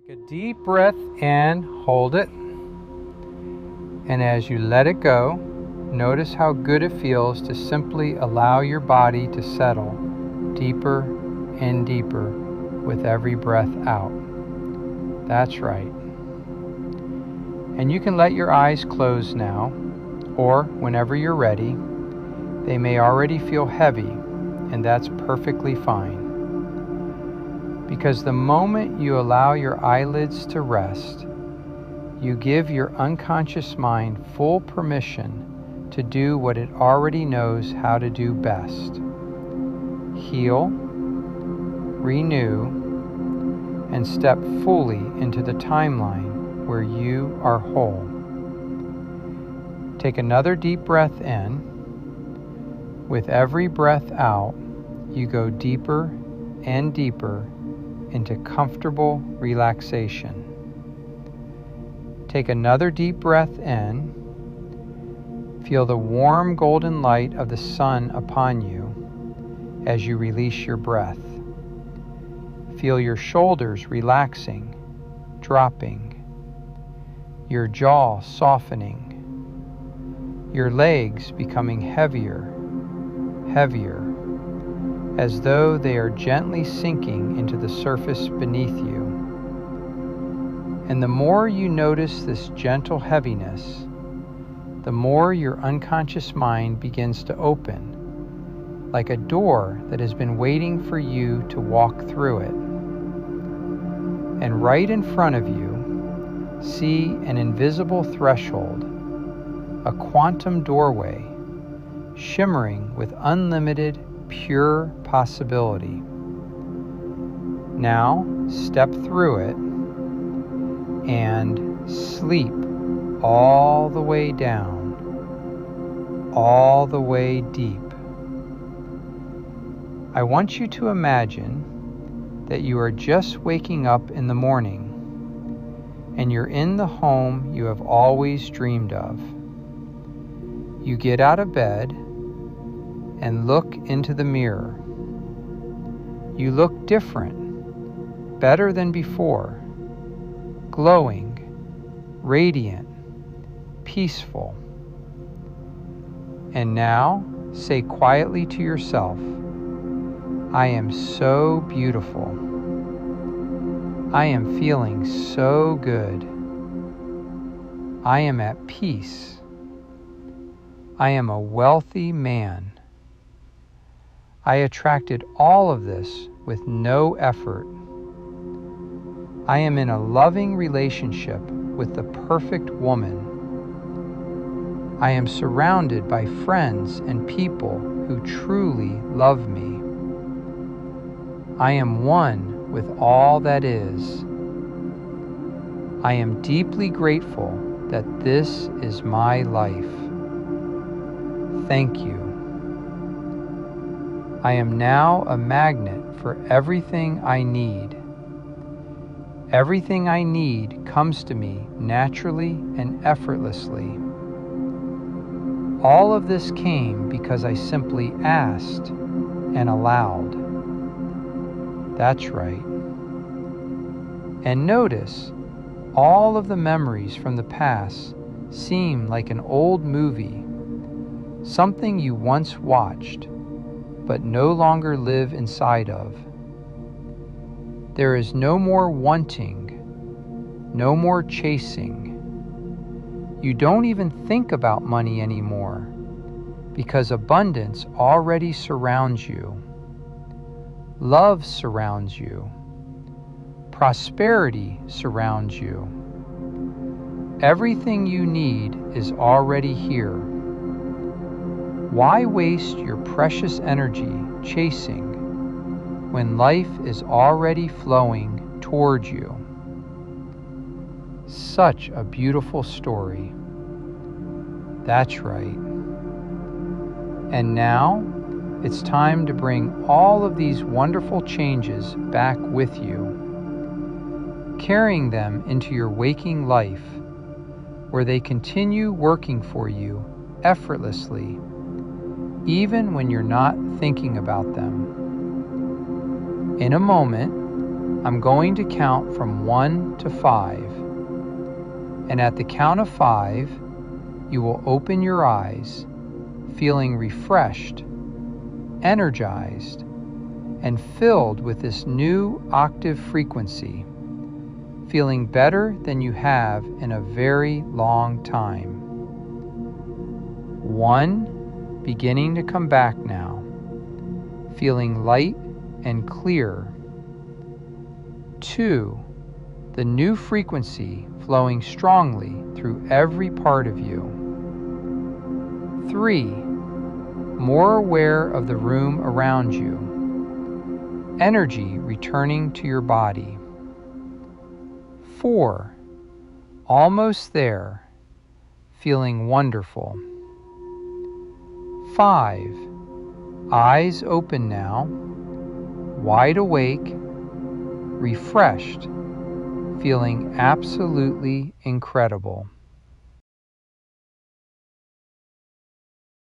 Take a deep breath in, hold it, and as you let it go, notice how good it feels to simply allow your body to settle deeper and deeper with every breath out. That's right. And you can let your eyes close now, or whenever you're ready. They may already feel heavy, and that's perfectly fine. Because the moment you allow your eyelids to rest, you give your unconscious mind full permission to do what it already knows how to do best. Heal, renew, and step fully into the timeline where you are whole. Take another deep breath in. With every breath out, you go deeper and deeper into comfortable relaxation. Take another deep breath in. Feel the warm golden light of the sun upon you as you release your breath. Feel your shoulders relaxing, dropping, your jaw softening, your legs becoming heavier, as though they are gently sinking into the surface beneath you. And the more you notice this gentle heaviness, the more your unconscious mind begins to open, like a door that has been waiting for you to walk through it. And right in front of you, see an invisible threshold, a quantum doorway, shimmering with unlimited, pure possibility. Now, step through it and sleep all the way down, all the way deep. I want you to imagine that you are just waking up in the morning and you're in the home you have always dreamed of. You get out of bed and look into the mirror. You look different, better than before, glowing, radiant, peaceful. And now say quietly to yourself, I am so beautiful. I am feeling so good. I am at peace. I am a wealthy man. I attracted all of this with no effort. I am in a loving relationship with the perfect woman. I am surrounded by friends and people who truly love me. I am one with all that is. I am deeply grateful that this is my life. Thank you. I am now a magnet for everything I need. Everything I need comes to me naturally and effortlessly. All of this came because I simply asked and allowed. That's right. And notice, all of the memories from the past seem like an old movie, something you once watched, but no longer live inside of. There is no more wanting, no more chasing. You don't even think about money anymore because abundance already surrounds you. Love surrounds you. Prosperity surrounds you. Everything you need is already here. Why waste your precious energy chasing when life is already flowing towards you? Such a beautiful story. That's right. And now, it's time to bring all of these wonderful changes back with you, carrying them into your waking life, where they continue working for you effortlessly, even when you're not thinking about them. In a moment, I'm going to count from 1 to 5. And at the count of 5, you will open your eyes, feeling refreshed, energized, and filled with this new octave frequency, feeling better than you have in a very long time. 1, beginning to come back now, feeling light and clear. 2, the new frequency flowing strongly through every part of you. 3, more aware of the room around you, energy returning to your body. 4, almost there, feeling wonderful. 5, eyes open now, wide awake, refreshed, feeling absolutely incredible.